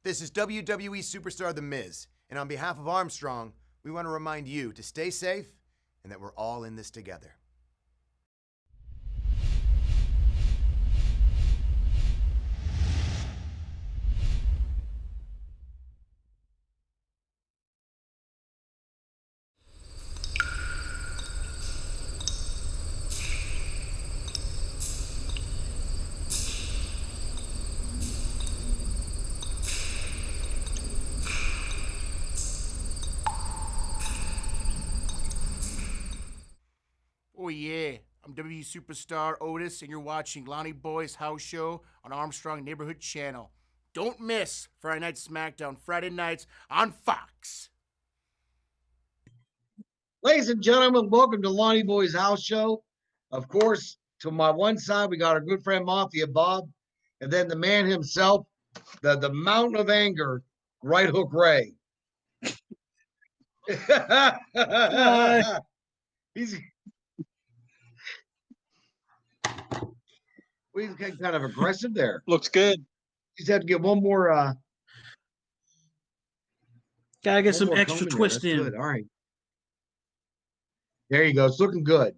This is WWE superstar The Miz, and on behalf of Armstrong, we want to remind you to stay safe and that we're all in this together. Oh yeah, I'm WWE superstar Otis, and you're watching Lonny Boy's house show on Armstrong Neighborhood Channel. Don't miss Friday Night SmackDown, Friday nights on Fox. Ladies and gentlemen, welcome to Lonny Boy's house show. Of course, to my one side, we got our good friend Mafia Bob, and then the man himself, the mountain of anger, Right Hook Ray. He's kind of aggressive there. Looks good. He's had to get one more. Gotta get some more extra twist in. Good. All right. There you go. It's looking good.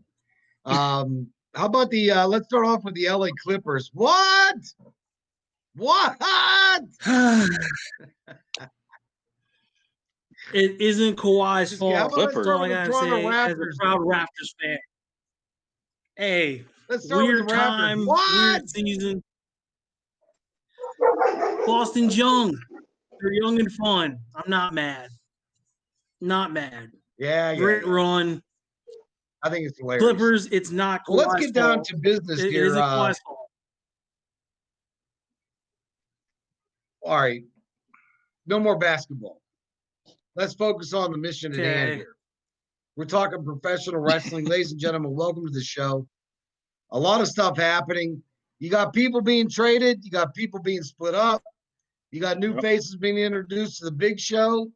How about the? Let's start off with the LA Clippers. What? It isn't Kawhi's fault. Yeah, That's all I gotta say as a proud Raptors fan. Hey, let's start weird with the time, Raptors. weird season. Boston's young. They're young and fun. I'm not mad. Not mad. Yeah. Great run. I think it's hilarious. Clippers, it's not Kawhi's let's get down to business here. It isn't Kawhi's fault. All right. No more basketball. Let's focus on the mission at hand here. We're talking professional wrestling. Ladies and gentlemen, welcome to the show. A lot of stuff happening. You got people being traded. You got people being split up. You got new faces being introduced to the big show.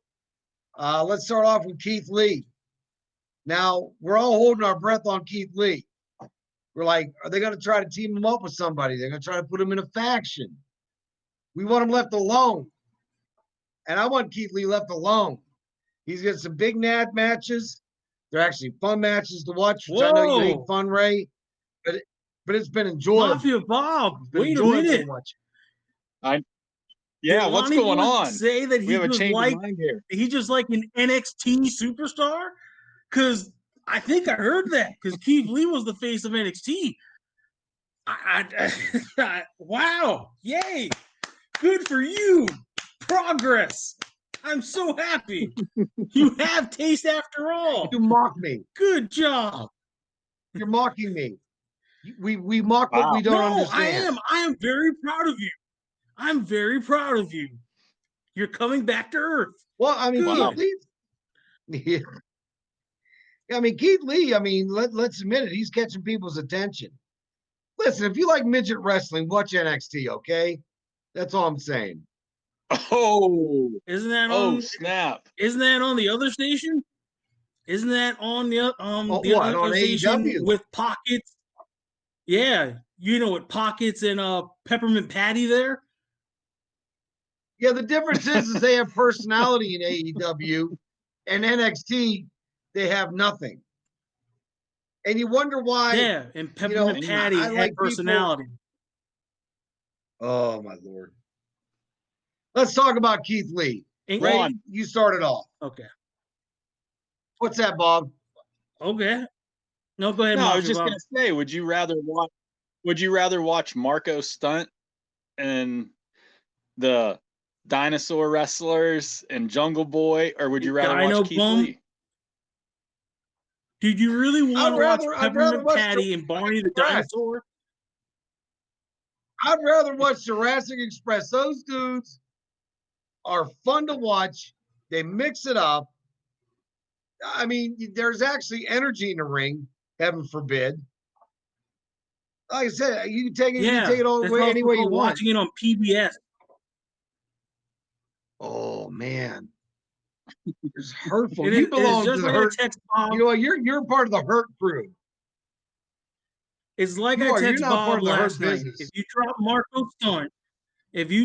Let's start off with Keith Lee. Now, we're all holding our breath on Keith Lee. We're like, are they going to try to team him up with somebody? They're going to try to put him in a faction. We want him left alone. And I want Keith Lee left alone. He's got some big matches. They're actually fun matches to watch, which I know you hate fun, Ray. But it's been enjoyable. Mafia Bob, wait a minute. Yeah, what's going on? Say that he was like he's just like an NXT superstar? Because I think I heard that. Because Keith Lee was the face of NXT. Wow! Yay! Good for you. Progress. I'm so happy. You have taste after all. You mock me. Good job. You're mocking me. We mock what we don't understand. I am very proud of you. I'm very proud of you. You're coming back to earth. Well, I mean, Keith Lee. I mean, Keith Lee, let's admit it. He's catching people's attention. Listen, if you like midget wrestling, watch NXT, okay? That's all I'm saying. Oh, isn't that on? Snap! Isn't that on the other station? Isn't that on the other station AEW? With Pockets? Yeah, you know, with Pockets and Peppermint Patty there. Yeah, the difference is they have personality in AEW, and NXT they have nothing. And you wonder why? Yeah, and Peppermint Patty had personality. Oh my Lord. Let's talk about Keith Lee. Ray, you started off. Okay. What's that, Bob? Okay. No, go ahead. No, I was just gonna say, would you rather watch Marco Stunt and the Dinosaur Wrestlers and Jungle Boy, or would you rather watch Keith Lee? Did you really want to watch Peppermint Patty and Barney the Dinosaur? I'd rather watch Jurassic Express. Those dudes are fun to watch. They mix it up. I mean, there's actually energy in the ring, heaven forbid. Like I said, you can take it, you can take it all the way any way you want. Watching it on PBS. Oh man. It's hurtful. You belong to the hurt. You know what? You're part of the hurt crew. It's like I text Bob last night. If you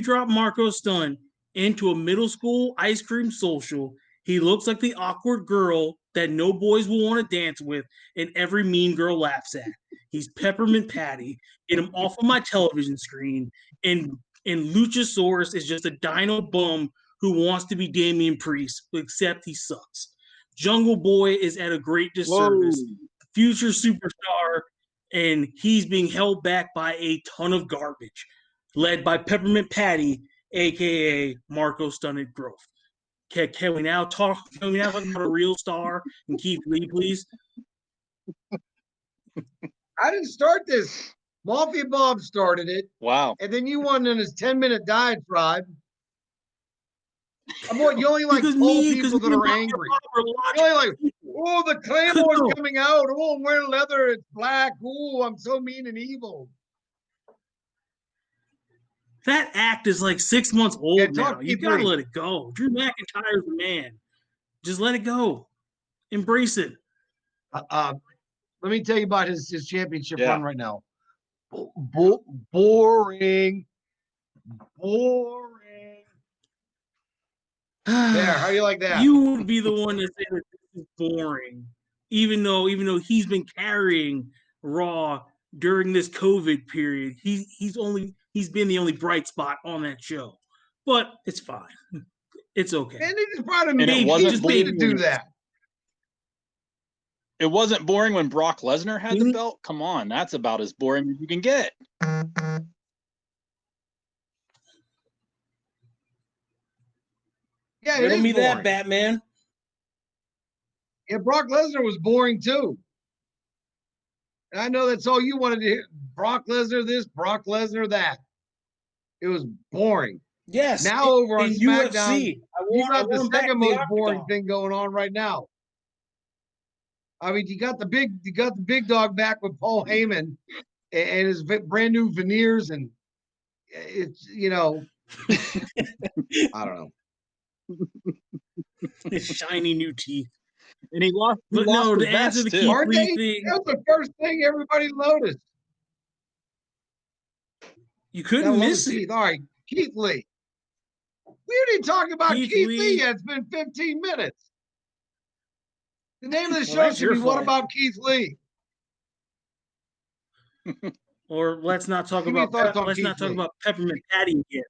drop Marco Stunt into a middle school ice cream social. He looks like the awkward girl that no boys will want to dance with and every mean girl laughs at. He's Peppermint Patty. Get him off of my television screen. And Luchasaurus is just a dino bum who wants to be Damian Priest, except he sucks. Jungle Boy is at a great disservice. Whoa. Future superstar, and he's being held back by a ton of garbage, led by Peppermint Patty, aka Marco Stunted Growth. Can we now talk about a real star and Keith Lee, please? I didn't start this. Mafia Bob started it. Wow. And then you won in his 10-minute diatribe. You only like tall people that are angry. You only like, oh, the Claymore's coming out. Oh, I'm wearing leather. It's black. Oh, I'm so mean and evil. That act is like 6 months old now. You gotta Lee. let it go. Drew McIntyre's the man. Just let it go. Embrace it. Let me tell you about his championship run right now. Boring. There, how do you like that? You would be the one to say that this is boring, even though he's been carrying Raw during this COVID period. He's been the only bright spot on that show, but it's fine. It's okay. And they just brought him And in. it wasn't He just made to do that. It wasn't boring when Brock Lesnar had the belt. Come on, that's about as boring as you can get. Yeah, Riddle me that, Batman. Yeah, Brock Lesnar was boring too. And I know that's all you wanted to hear. Brock Lesnar this, Brock Lesnar that. It was boring. Yes. Now over on SmackDown, UFC, you got the second most boring thing going on right now. I mean, you got the big dog back with Paul Heyman and his brand new veneers, and it's I don't know. His shiny new teeth. And he lost. But no, to answer the Keith Lee thing, that's the first thing everybody noticed. You couldn't miss it. All right, Keith Lee. We already talked about Keith Lee yet. It's been 15 minutes. The name of the show should be "What About Keith Lee?" Or let's not talk about Peppermint Patty again.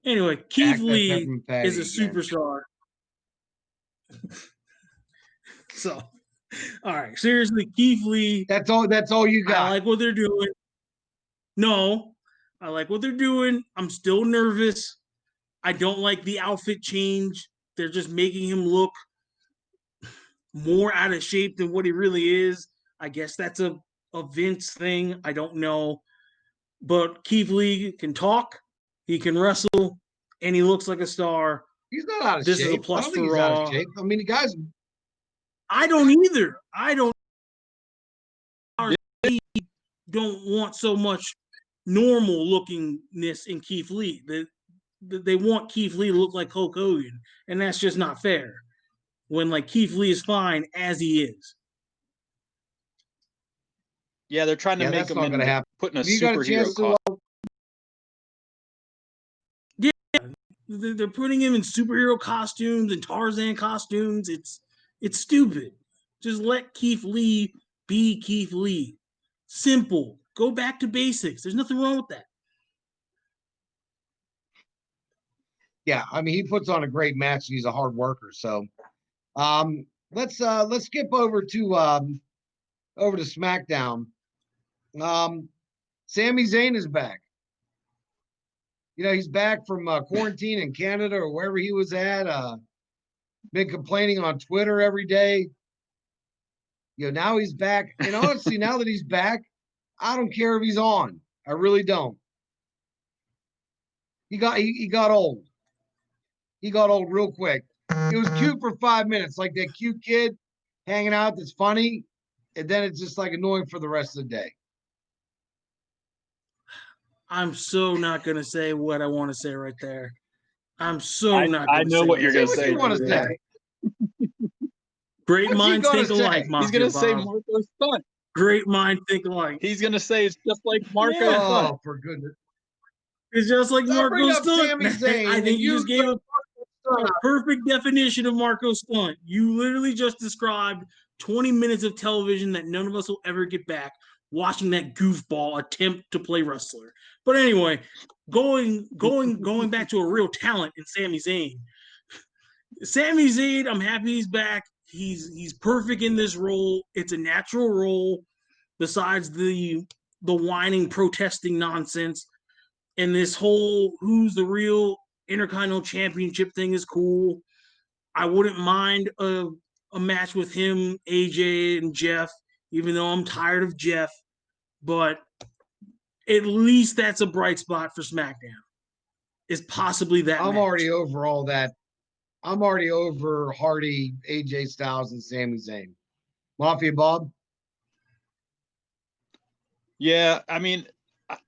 Anyway, Keith Lee is a superstar. So, all right, seriously, Keith Lee. That's all you got. I like what they're doing. No, I like what they're doing. I'm still nervous. I don't like the outfit change. They're just making him look more out of shape than what he really is. I guess that's a Vince thing. I don't know. But Keith Lee can talk, he can wrestle, and he looks like a star. He's not out of shape. This is a plus for Raw. Out of shape. I mean, the guy's. I don't either. I don't want so much normal lookingness in Keith Lee. They want Keith Lee to look like Hulk Hogan, and that's just not fair. When like Keith Lee is fine as he is. Yeah, they're trying to make him putting a superhero costume. Yeah, they're putting him in superhero costumes and Tarzan costumes. It's stupid. Just let Keith Lee be Keith Lee. Simple. Go back to basics. There's nothing wrong with that. Yeah, I mean, he puts on a great match. He's a hard worker. So, let's skip over to SmackDown. Sami Zayn is back. He's back from quarantine in Canada or wherever he was at. Been complaining on Twitter every day. Now he's back. And honestly, now that he's back, I don't care if he's on. I really don't. He got old. He got old real quick. It was cute for 5 minutes, like that cute kid hanging out that's funny, and then it's just like annoying for the rest of the day. I'm so not gonna say what I want to say right there. I'm so not. I know what you're gonna say. What you want to say? Great minds think alike. He's gonna say Marco Stunt. Great minds think alike. He's gonna say it's just like Marco. Oh, for goodness! It's just like Don't bring Marco up Stunt. Sami Zayn. I think you just gave a Stunt. perfect definition of Marco Stunt. You literally just described 20 minutes of television that none of us will ever get back watching that goofball attempt to play wrestler. But anyway, going back to a real talent in Sami Zayn. Sami Zayn, I'm happy he's back. He's perfect in this role. It's a natural role. Besides the whining, protesting nonsense, and this whole who's the real Intercontinental Championship thing is cool. I wouldn't mind a match with him, AJ, and Jeff, even though I'm tired of Jeff. But at least that's a bright spot for SmackDown. Is possibly that. I'm match. already over all that. I'm already over Hardy, AJ Styles, and Sami Zayn. Mafia Bob? Yeah, I mean,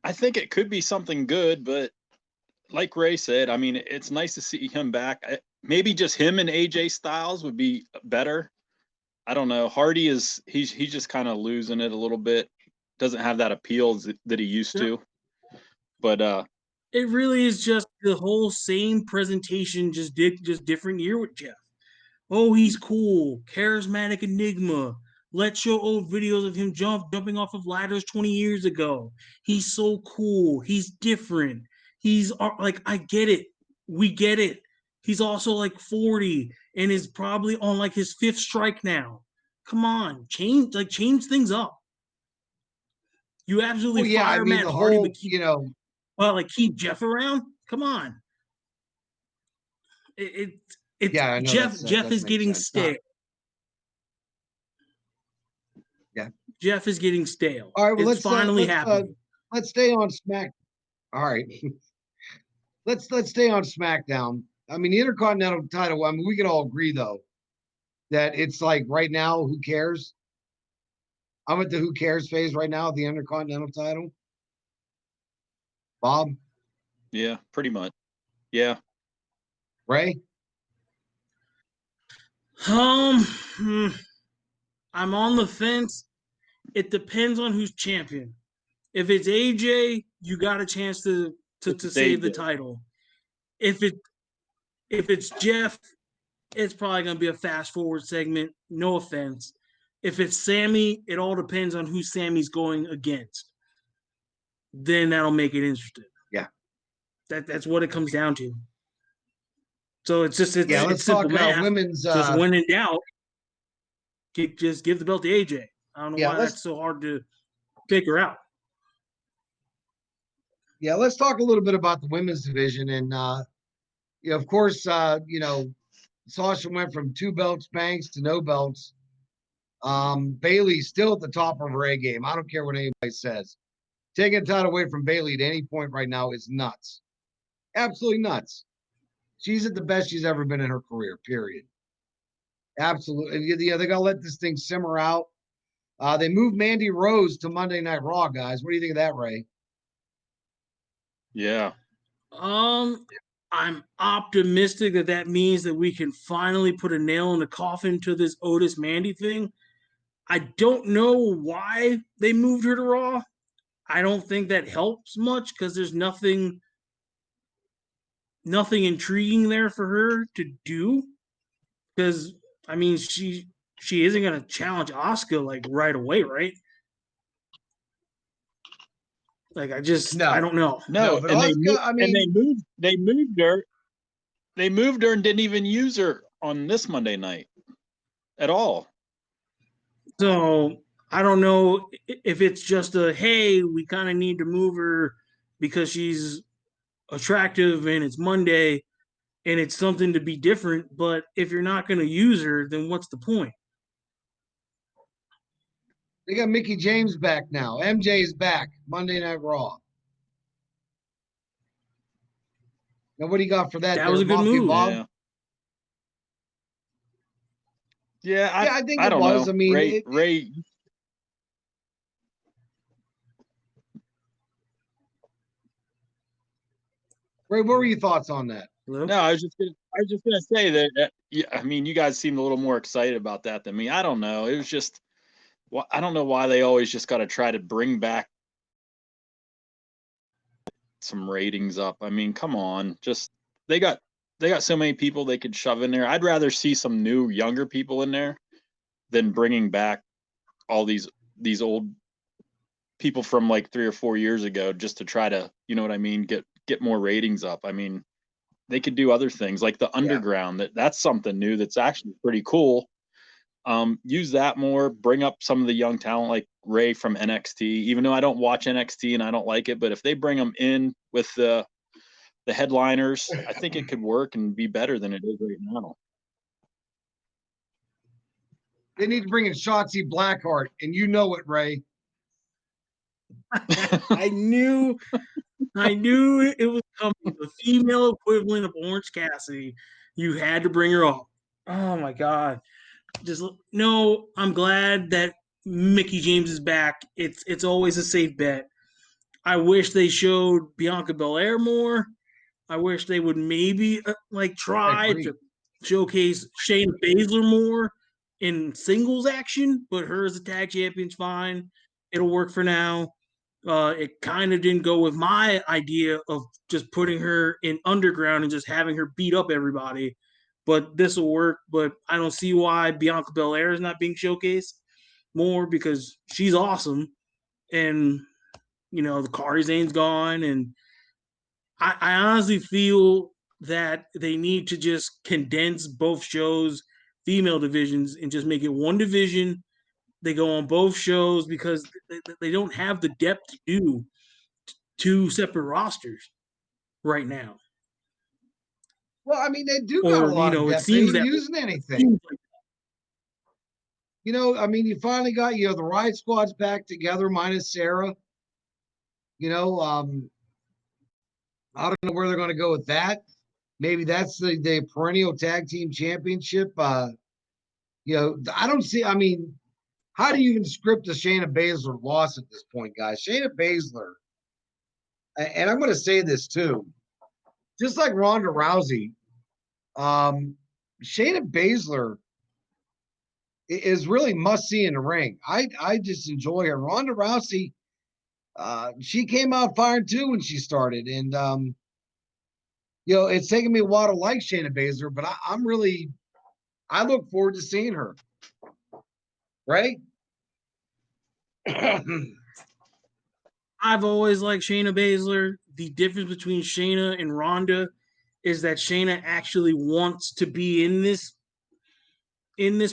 I think it could be something good, but like Ray said, I mean, it's nice to see him back. Maybe just him and AJ Styles would be better. I don't know. Hardy he's just kind of losing it a little bit. Doesn't have that appeal that he used to. But it really is just the whole same presentation, just different year with Jeff. Oh, he's cool, charismatic enigma. Let's show old videos of him jumping off of ladders 20 years ago. He's so cool. He's different. He's like, I get it. We get it. He's also like 40 and is probably on like his 5th strike now. Come on, change things up. You absolutely fire Matt Hardy, but keep Jeff around. Come on. Jeff is getting stale. Yeah. Jeff is getting stale. All right, well, it's finally happening. Let's stay on SmackDown. All right. let's stay on SmackDown. I mean, the Intercontinental title, I mean, we can all agree, though, that it's like right now, who cares? I'm at the who cares phase right now, the Intercontinental title. Bob? Yeah, pretty much. Yeah. Ray? I'm on the fence. It depends on who's champion. If it's AJ, you got a chance to save the title. If it's Jeff, it's probably gonna be a fast forward segment. No offense. If it's Sami, it all depends on who Sami's going against. Then that'll make it interesting. Yeah. That's what it comes down to. So it's just let's simple talk math. women's. Just when in doubt, just give the belt to AJ. I don't know why that's so hard to figure out. Yeah, let's talk a little bit about the women's division, and of course, Sasha went from 2 belts, Banks, to no belts. Bayley's still at the top of her A game. I don't care what anybody says. Taking a title away from Bayley at any point right now is nuts. Absolutely nuts. She's at the best she's ever been in her career, period. Absolutely. Yeah, they got to let this thing simmer out. They moved Mandy Rose to Monday Night Raw, guys. What do you think of that, Ray? Yeah. I'm optimistic that means that we can finally put a nail in the coffin to this Otis Mandy thing. I don't know why they moved her to Raw. I don't think that helps much because there's nothing intriguing there for her to do. Because I mean, she isn't gonna challenge Asuka like right away, right? Like I don't know. No, but and Asuka, they moved her. They moved her and didn't even use her on this Monday night at all. So I don't know if it's just hey, we kind of need to move her because she's attractive and it's Monday and it's something to be different. But if you're not going to use her, then what's the point? They got Mickie James back now. MJ's back. Monday Night Raw. Now, what do you got for that? That was a good move. Bob? Yeah, I think it was. Know. I mean, Ray. Ray, what were your thoughts on that? Hello? No, I was just gonna say that. Yeah, I mean, you guys seemed a little more excited about that than me. I don't know. It was just, I don't know why they always just got to try to bring back some ratings up. I mean, come on, just they got so many people they could shove in there. I'd rather see some new younger people in there than bringing back all these old people from like 3 or 4 years ago just to try to, you know what I mean, get more ratings up. I mean, they could do other things like the underground. That's something new that's actually pretty cool. Use that more, bring up some of the young talent like Ray from NXT, even though I don't watch NXT and I don't like it, but if they bring them in with the headliners, I think it could work and be better than it is right now. They need to bring in Shotzi Blackheart, and you know it, Ray. I knew it was coming. The female equivalent of Orange Cassidy. You had to bring her up. Oh my God. No, I'm glad that Mickie James is back. It's always a safe bet. I wish they showed Bianca Belair more. I wish they would maybe try to showcase Shayna Baszler more in singles action, but her as a tag champion's fine. It'll work for now. It kind of didn't go with my idea of just putting her in underground and just having her beat up everybody. But this will work. But I don't see why Bianca Belair is not being showcased more because she's awesome. And, the Kairi Zane's gone. And I honestly feel that they need to just condense both shows, female divisions, and just make it one division. They go on both shows because they don't have the depth to do two separate rosters right now. Well, I mean, they do got a lot of depth. They ain't using anything. I mean, you finally got, the Riot Squad's back together minus Sarah. I don't know where they're going to go with that. Maybe that's the perennial tag team championship. I don't see, I mean, how do you even script a Shayna Baszler loss at this point, guys? Shayna Baszler, and I'm going to say this too, just like Ronda Rousey, Shayna Baszler is really must see in the ring. I just enjoy her. Ronda Rousey, she came out firing too when she started, and it's taken me a while to like Shayna Baszler, but I look forward to seeing her. Right? I've always liked Shayna Baszler. The difference between Shayna and Ronda is that Shayna actually wants to be in this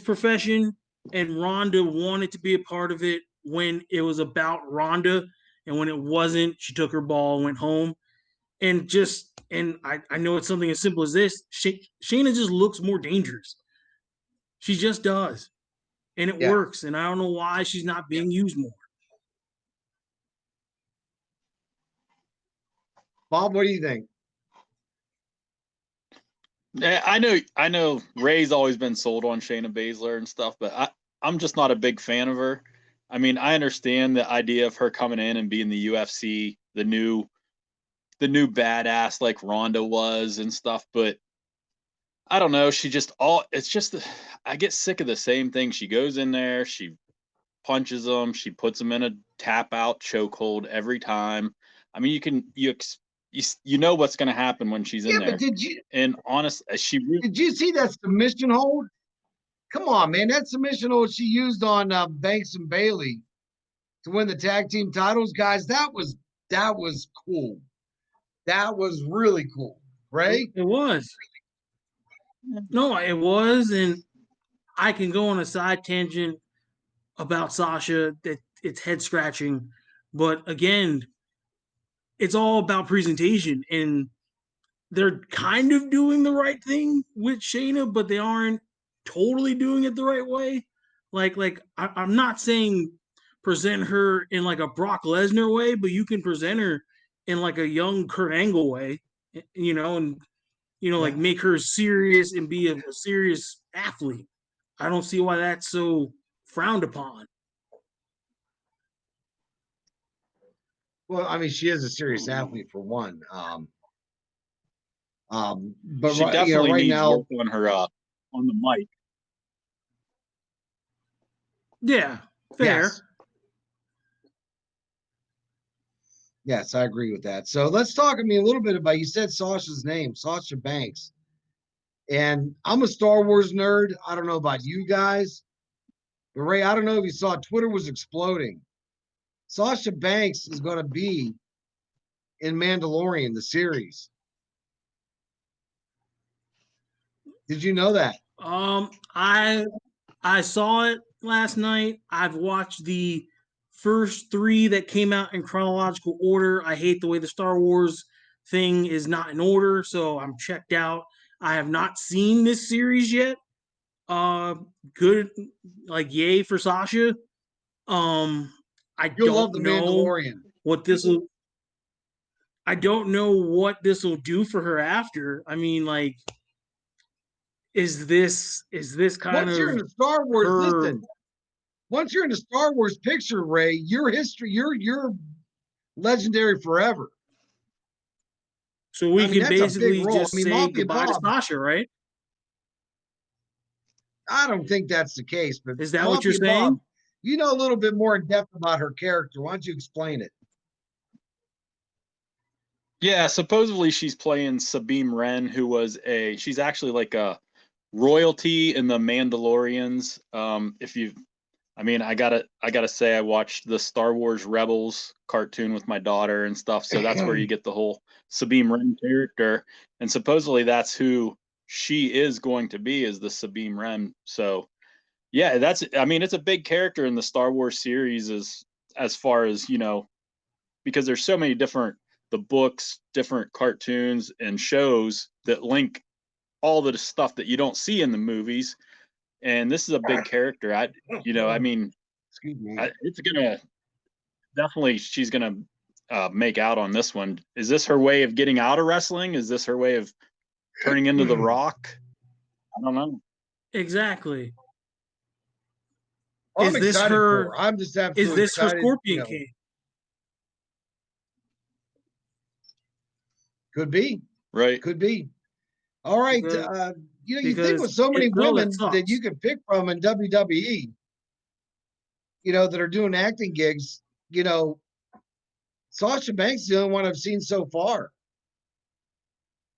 profession, and Ronda wanted to be a part of it when it was about Ronda, and when it wasn't, she took her ball and went home. And I know it's something as simple as this. Shayna just looks more dangerous. She just does, and it works. And I don't know why she's not being used more. Bob, what do you think? Yeah, I know Ray's always been sold on Shayna Baszler and stuff, but I'm just not a big fan of her. I mean, I understand the idea of her coming in and being the UFC, the new badass like Ronda was and stuff, but I don't know. I get sick of the same thing. She goes in there, she punches them, she puts them in a tap out chokehold every time. I mean, you know what's going to happen when she's in there. But did you? And honest, did you see that submission hold? Come on, man! That submission hold she used on Banks and Bailey to win the tag team titles, guys. That was cool. That was really cool, right? It was. No, it was, and I can go on a side tangent about Sasha that it's head scratching, but again, it's all about presentation, and they're kind of doing the right thing with Shayna, but they aren't totally doing it the right way. I'm not saying present her in like a Brock Lesnar way, but you can present her in like a young Kurt Angle way, like make her serious and be a serious athlete. I don't see why that's so frowned upon. Well, I mean, she is a serious athlete for one. But she definitely right needs now, work on her on the mic. Yeah, fair. Yes. Yes, I agree with that. So let's talk a little bit about, you said Sasha's name, Sasha Banks. And I'm a Star Wars nerd. I don't know about you guys, but Ray, I don't know if you saw, Twitter was exploding. Sasha Banks is going to be in Mandalorian, the series. Did you know that? I saw it last night. I've watched the first 3 that came out in chronological order. I hate the way the Star Wars thing is not in order, so I'm checked out. I have not seen this series yet. Good, like yay for Sasha. I You'll love don't the know Mandalorian. what this will. I don't know what this will do for her after. I mean, like, is this kind Once you're in of the Star Wars, her? listen. Once you're in the Star Wars picture, Ray, your history, you're legendary forever. So we can that's a big basically role. just say Mafia goodbye to Bob, Sasha, right? I don't think that's the case, but Is that what you're Mafia saying? Bob, you know a little bit more in depth about her character. Why don't you explain it? Yeah, supposedly she's playing Sabine Wren, she's actually like a royalty in the Mandalorians. I gotta say, I watched the Star Wars Rebels cartoon with my daughter and stuff, so that's where you get the whole Sabine Wren character, and supposedly that's who she is going to be, is the Sabine Wren. So yeah, it's a big character in the Star Wars series, as far as, because there's so many different, the books, different cartoons and shows that link all the stuff that you don't see in the movies. And this is a big character. Excuse me. It's gonna definitely, she's gonna make out on this one. Is this her way of getting out of wrestling? Is this her way of turning into The Rock? I don't know. Exactly. I'm Is this excited her? for her. I'm just Is absolutely this her excited. Scorpion King? Could be. Right. Could be. All right. Because- You think with so many women that you could pick from in WWE, that are doing acting gigs, Sasha Banks is the only one I've seen so far.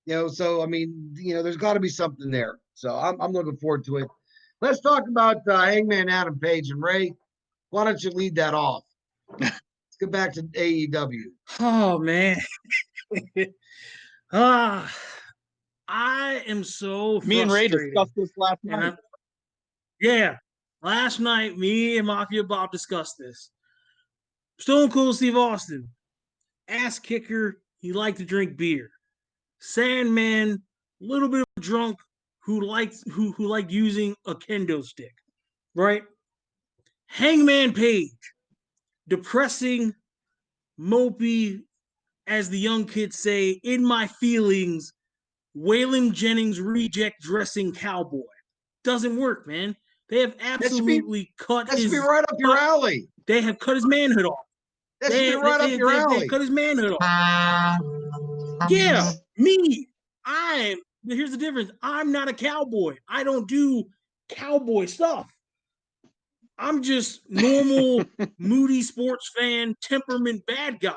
So there's got to be something there. So I'm looking forward to it. Let's talk about Hangman Adam Page. And Ray, why don't you lead that off? Let's get back to AEW. Oh man. I am so frustrated. Me and Ray discussed this last night. Yeah. Last night, me and Mafia Bob discussed this. Stone Cold Steve Austin, ass kicker, he liked to drink beer. Sandman, a little bit of a drunk who liked using a kendo stick, right? Hangman Page, depressing, mopey, as the young kids say, in my feelings, Waylon Jennings reject dressing cowboy. Doesn't work, man. They have absolutely cut his. That should be right up your alley. They have cut his manhood off. That should be right up your alley. They cut his manhood off. Yeah, me. Here's the difference. I'm not a cowboy. I don't do cowboy stuff. I'm just normal, moody sports fan, temperament bad guy.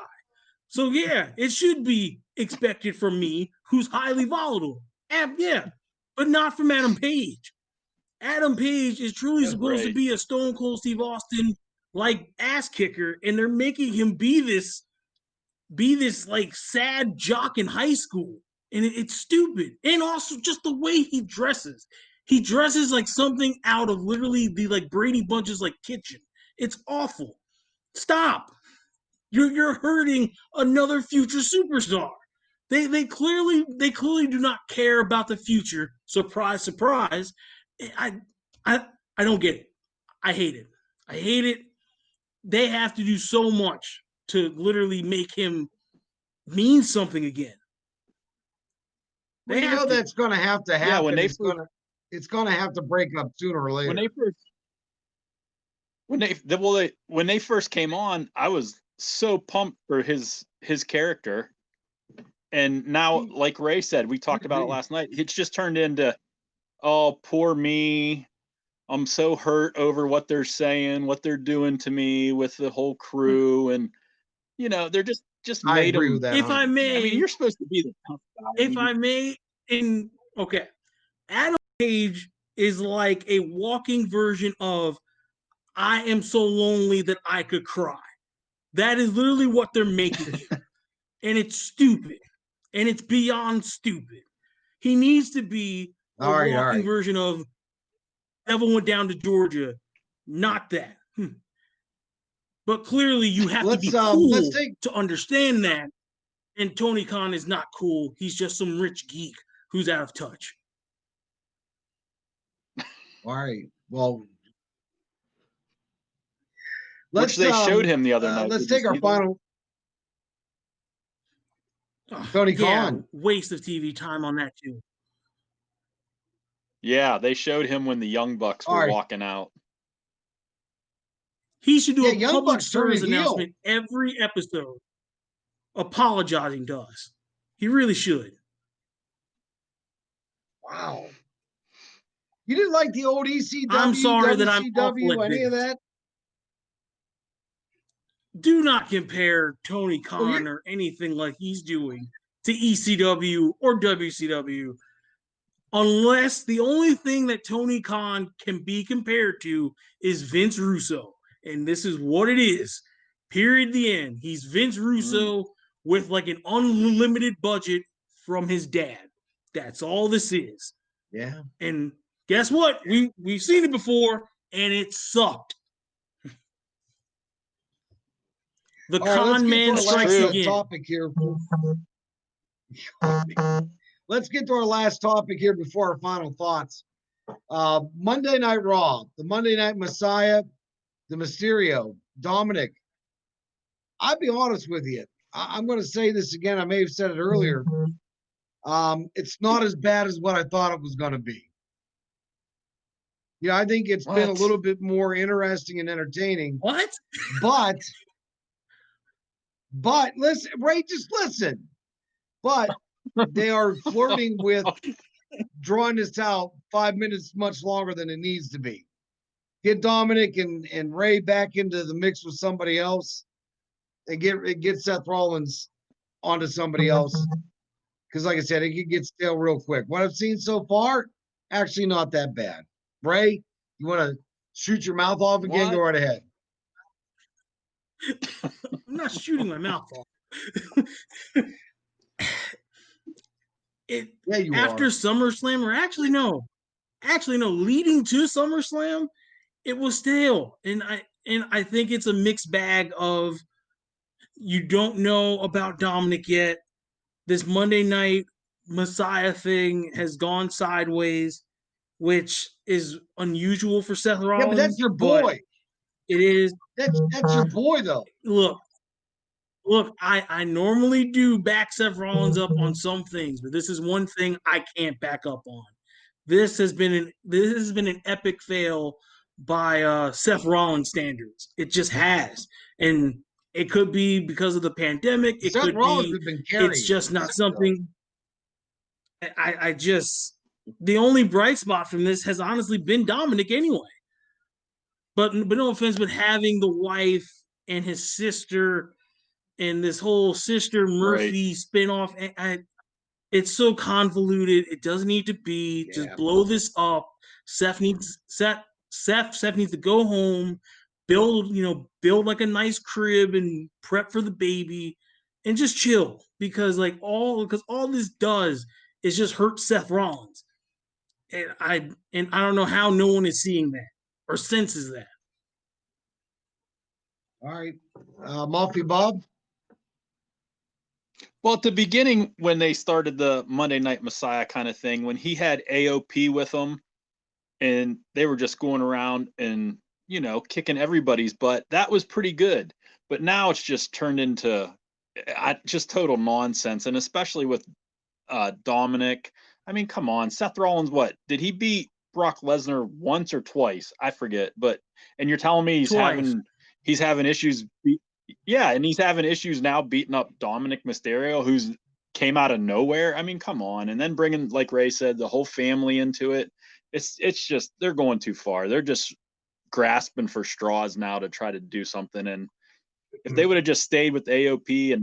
So yeah, it should be expected from me, who's highly volatile. Yeah, but not from Adam Page. Adam Page is truly supposed to be a Stone Cold Steve Austin like ass kicker, and they're making him be this like sad jock in high school, and it's stupid. And also just the way he dresses. He dresses like something out of literally the like Brady Bunch's like kitchen. It's awful. Stop. You're hurting another future superstar. They clearly do not care about the future. Surprise, surprise. I don't get it. I hate it. I hate it. They have to do so much to literally make him mean something again. Well, that's going to have to happen. Yeah, it's going to have to break up sooner or later. When they first came on, I was so pumped for his character, and now, like Ray said, we talked about it last night. It's just turned into, oh, poor me. I'm so hurt over what they're saying, what they're doing to me with the whole crew, and they're just just I made agree him. with that. If I 100%. may, I mean, you're supposed to be the tough guy. if I may, okay, Adam Page is like a walking version of I am so lonely that I could cry. That is literally what they're making him. And it's stupid. And it's beyond stupid. He needs to be a All walking right. version of Devil Went Down to Georgia. Not that. But clearly you have to be cool to understand that. And Tony Khan is not cool. He's just some rich geek who's out of touch. All right. Well, Which they showed him the other night. Let's Did you take our see that? final. Tony Khan. Waste of TV time on that too. Yeah, they showed him when the Young Bucks were walking out. He should do a Young public Bucks turned service heel. announcement every episode, apologizing to us. He really should. Wow. You didn't like the old ECW, I'm sorry that I'm WCW, awful at any of this. that? Do not compare Tony Khan or anything like he's doing to ECW or WCW, unless the only thing that Tony Khan can be compared to is Vince Russo. And this is what it is. Period. The end. He's Vince Russo with like an unlimited budget from his dad. That's all this is. Yeah. And guess what? We've seen it before, and it sucked. The con man strikes again. Topic here. Let's get to our last topic here before our final thoughts. Monday Night Raw, the Monday Night Messiah, the Mysterio, Dominic. I'll be honest with you. I'm going to say this again. I may have said it earlier. It's not as bad as what I thought it was going to be. I think it's been a little bit more interesting and entertaining. What? But listen, Ray, just listen. But they are flirting with drawing this out 5 minutes much longer than it needs to be. Get Dominic and Ray back into the mix with somebody else and get Seth Rollins onto somebody else. Because like I said, it could get stale real quick. What I've seen so far, actually not that bad. Ray, you want to shoot your mouth off again? Go right ahead. I'm not shooting my mouth off. After SummerSlam, or actually no, leading to SummerSlam, it was stale, and I think it's a mixed bag of you don't know about Dominic yet. This Monday Night Messiah thing has gone sideways, which is unusual for Seth Rollins. Yeah, but that's your boy. It is. That's your boy, though. Look, I normally do back Seth Rollins up on some things, but this is one thing I can't back up on. This has been an epic fail by Seth Rollins standards. It just has, and it could be because of the pandemic. It could be it's just not something. I just the only bright spot from this has honestly been Dominic anyway. But no offense, but having the wife and his sister and this whole Sister Murphy spinoff, it's so convoluted. It doesn't need to be. Just blow this up. Seth needs to go home, build like a nice crib and prep for the baby, and just chill because all this does is just hurt Seth Rollins. And I don't know how no one is seeing that or senses that. All right, Mafia Bob. Well, at the beginning, when they started the Monday Night Messiah kind of thing, when he had AOP with him, and they were just going around and kicking everybody's butt, that was pretty good. But now it's just turned into just total nonsense, and especially with Dominic. I mean, come on, Seth Rollins. What did he beat Brock Lesnar once or twice? I forget. And you're telling me he's having issues. And he's having issues now beating up Dominic Mysterio, who's came out of nowhere. I mean, come on. And then bringing, like Ray said, the whole family into it. It's just they're going too far. They're just grasping for straws now to try to do something. And if they would have just stayed with AOP and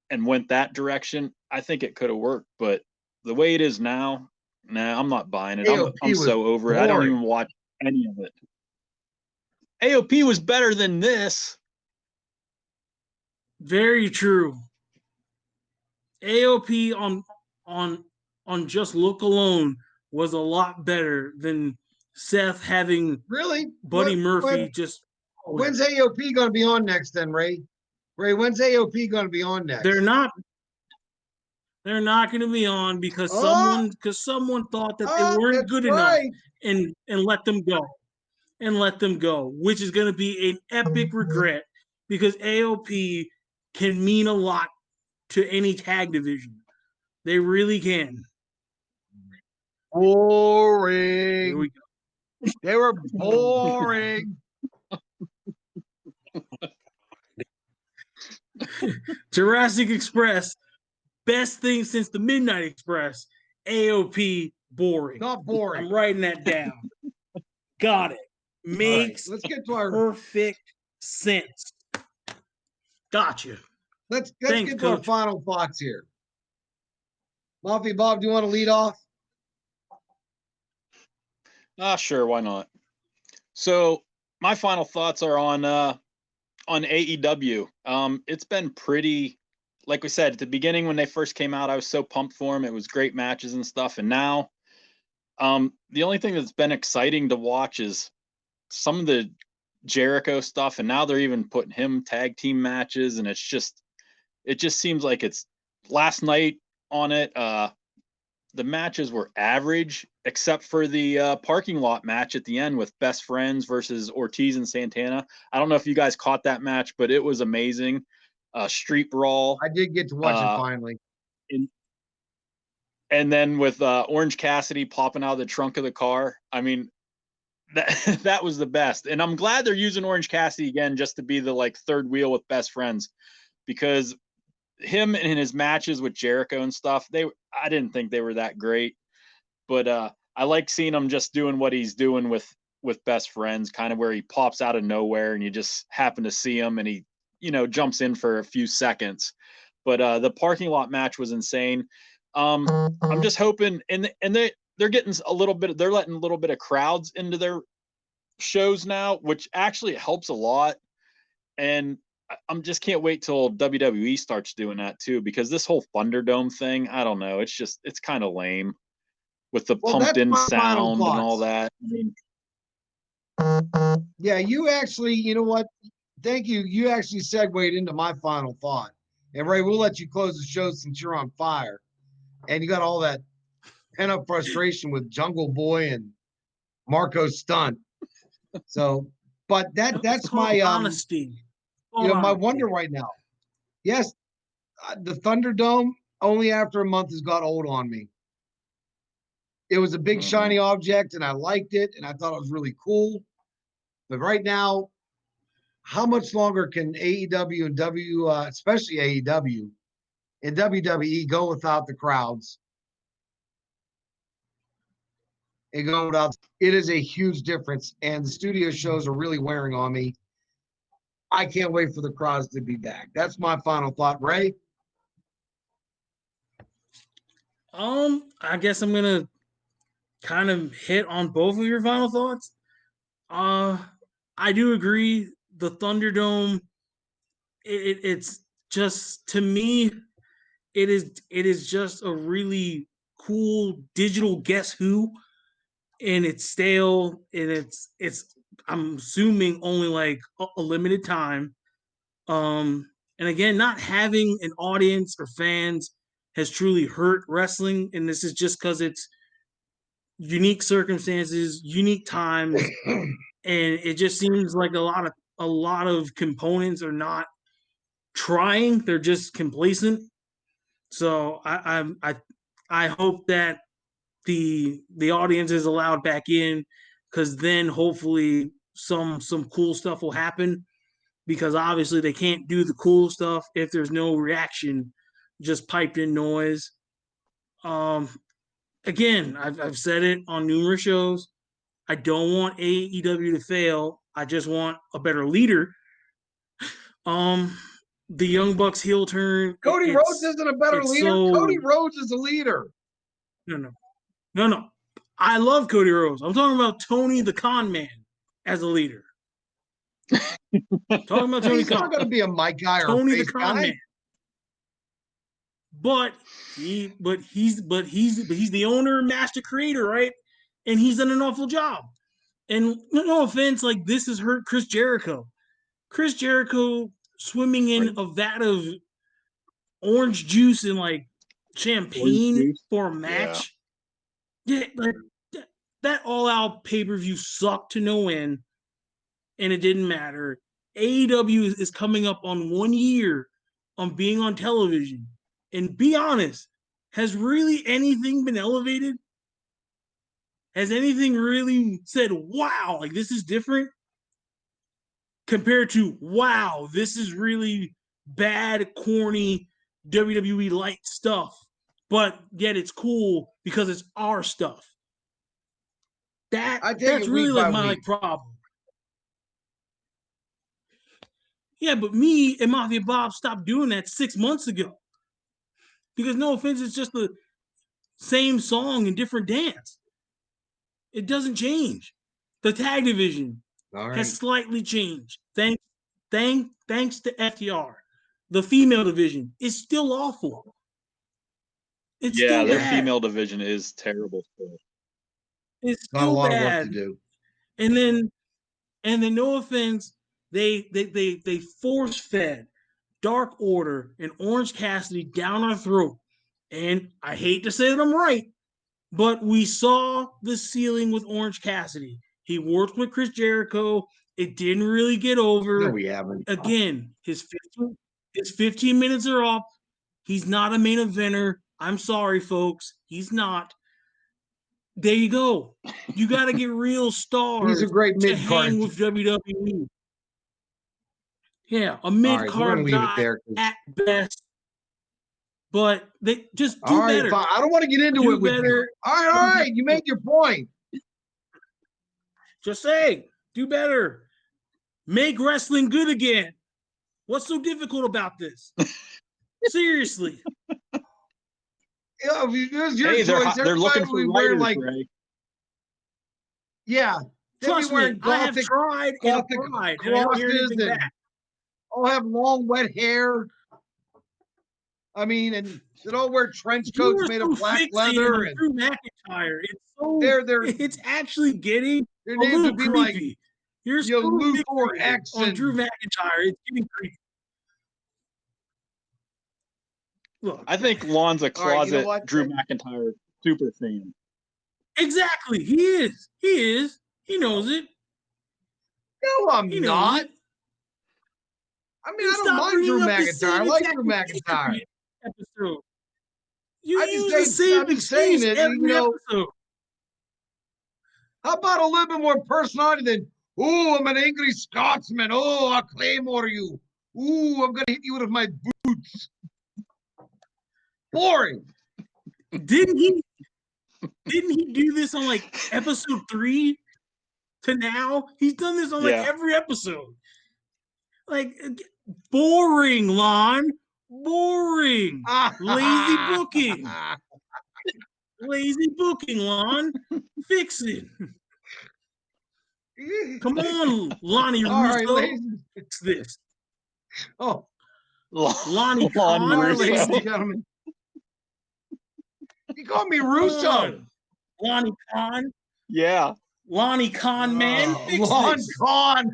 and went that direction, I think it could have worked. But the way it is now, nah, I'm not buying it. I'm so over it. I don't even watch any of it. AOP was better than this. Very true. AOP on just look alone was a lot better than Seth having Really? Buddy Murphy just. When's AOP going to be on next then, Ray? Ray, when's AOP going to be on next? They're not going to be on because someone thought that they weren't good enough and let them go, which is going to be an epic regret because AOP can mean a lot to any tag division. They really can. Boring. Here we go. They were boring. Jurassic Express, best thing since the Midnight Express. AOP, boring. Not boring. I'm writing that down. Got it. Makes let's get to our perfect sense. Gotcha. Let's get to our final thoughts here. Mafia Bob, do you want to lead off? Sure, why not? So my final thoughts are on AEW. It's been pretty, like we said at the beginning when they first came out, I was so pumped for them. It was great matches and stuff. And now, the only thing that's been exciting to watch is some of the Jericho stuff. And now they're even putting him tag team matches, and it just seems like it's last night on it. The matches were average, except for the parking lot match at the end with Best Friends versus Ortiz and Santana. I don't know if you guys caught that match, but it was amazing. Street brawl. I did get to watch it finally. And then with Orange Cassidy popping out of the trunk of the car. I mean, that was the best. And I'm glad they're using Orange Cassidy again just to be the third wheel with Best Friends, because him and his matches with Jericho and stuff, I didn't think they were that great, but I like seeing him just doing what he's doing with Best Friends, kind of where he pops out of nowhere and you just happen to see him and he, jumps in for a few seconds. But the parking lot match was insane. I'm just hoping, and they're getting they're letting a little bit of crowds into their shows now, which actually helps a lot. And I'm just can't wait till WWE starts doing that too, because this whole Thunderdome thing, I don't know. It's kind of lame with the pumped in sound and all that. I mean, yeah, you actually, you know what? Thank you. You actually segued into my final thought. And Ray, we'll let you close the show since you're on fire. And you got all that pent-up frustration with Jungle Boy and Marco Stunt. So, but that's my honesty. My wonder right now. Yes, the Thunderdome only after a month has got old on me. It was a big shiny object, and I liked it, and I thought it was really cool. But right now, how much longer can AEW and especially AEW and WWE go without the crowds? And go without, it is a huge difference, and the studio shows are really wearing on me. I can't wait for the crowds to be back. That's my final thought. Ray? I guess I'm gonna kind of hit on both of your final thoughts. I do agree. The Thunderdome, it's just, to me, it is just a really cool digital Guess Who, and it's stale, and it's I'm assuming only a limited time. And again, not having an audience or fans has truly hurt wrestling, and this is just because it's unique circumstances, unique times, and it just seems like a lot of components are not trying; they're just complacent. So I hope that the audience is allowed back in, because then hopefully some cool stuff will happen, because obviously they can't do the cool stuff if there's no reaction, just piped in noise. Again, I've said it on numerous shows. I don't want AEW to fail. I just want a better leader. the Young Bucks heel turn. Cody Rhodes isn't a better leader. Cody Rhodes is a leader. No. I love Cody Rhodes. I'm talking about Tony the Con Man as a leader. Talking about Tony He's Khan. not going to be a mic guy or Tony a the face Con guy. Man. But he's the owner and master creator, right? And he's done an awful job. And no offense, like this has hurt Chris Jericho. Chris Jericho swimming in a vat of orange juice and like champagne for a match. Yeah, like that all-out pay-per-view sucked to no end, and it didn't matter. AEW is coming up on 1 year on being on television. And be honest, has really anything been elevated? Has anything really said, wow, like this is different? Compared to, wow, this is really bad, corny, WWE light stuff, but yet it's cool because it's our stuff. That's really like my problem. Yeah, but me and Mafia Bob stopped doing that 6 months ago. Because no offense, it's just the same song and different dance. It doesn't change. The tag division has slightly changed. Thanks to FTR. The female division is still awful. It's still their bad. female division is terrible. It's Got still a lot bad. of work to do. And then no offense, they force fed Dark Order and Orange Cassidy down our throat. And I hate to say that I'm right, but we saw the ceiling with Orange Cassidy. He worked with Chris Jericho. It didn't really get over. No, we haven't. Again, his 15 minutes are up. He's not a main eventer. I'm sorry, folks. He's not. There you go. You got to get real stars He's a great to mid-card. hang with WWE. Yeah, a mid-card guy at best. But they just do better. Fine. I don't want to get into it with you. All right. You made your point. Just say, do better. Make wrestling good again. What's so difficult about this? Seriously. Yeah, hey, they're looking for writers, like, Ray. Yeah. Trust me, I have tried and applied, and I don't hear anything back. All have long, wet hair. I mean, and they all wear trench coats made of black leather. And Drew McIntyre. It's so it's actually getting a little creepy. Like, you're so fixated on Drew McIntyre. It's getting creepy. Look, I think Lon's a closet Drew McIntyre super fan. Exactly. He is. He knows it. No, I'm not. I mean, I don't mind Drew McIntyre. I like Drew McIntyre. Episode. You use the same excuse every episode. How about a little bit more personality than, oh, I'm an angry Scotsman. Oh, I'll claymore you. Ooh, I'm going to hit you with my boots. Boring. Didn't he do this on like episode 3 to now? He's done this on like every episode. Like, boring, Lon. Boring. Lazy booking. Lazy booking, Lon. Fix it. Come on, Lonnie Russo. Right, fix this. Oh. Lonnie Khan, ladies and gentlemen. You call me Russo. Lonnie Khan. Yeah. Lonnie Khan, man. Lon Khan.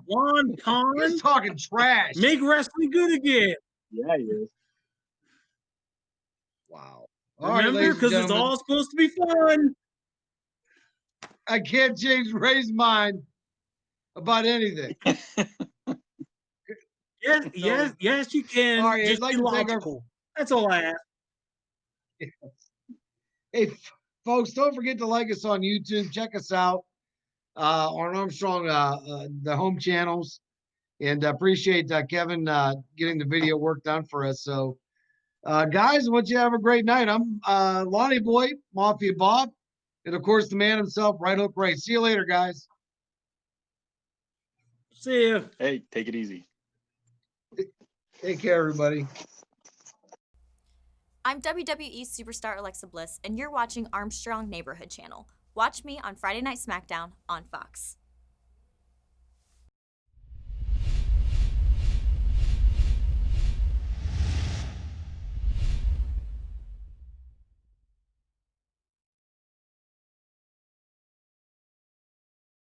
Lon Khan. He's talking trash. Make wrestling good again. Yeah, he is. Wow. Remember, because it's all supposed to be fun. I can't change Ray's mind about anything. Yes, you can. All right, just be logical. That's all I ask. Hey, folks, don't forget to like us on YouTube. Check us out on Armstrong, the home channels. And appreciate Kevin getting the video work done for us. So, guys, I want you to have a great night. I'm Lonny Boy, Mafia Bob, and, of course, the man himself, Right Hook Ray. See you later, guys. See ya. Hey, take it easy. Take care, everybody. I'm WWE superstar Alexa Bliss, and you're watching Armstrong Neighborhood Channel. Watch me on Friday Night SmackDown on Fox.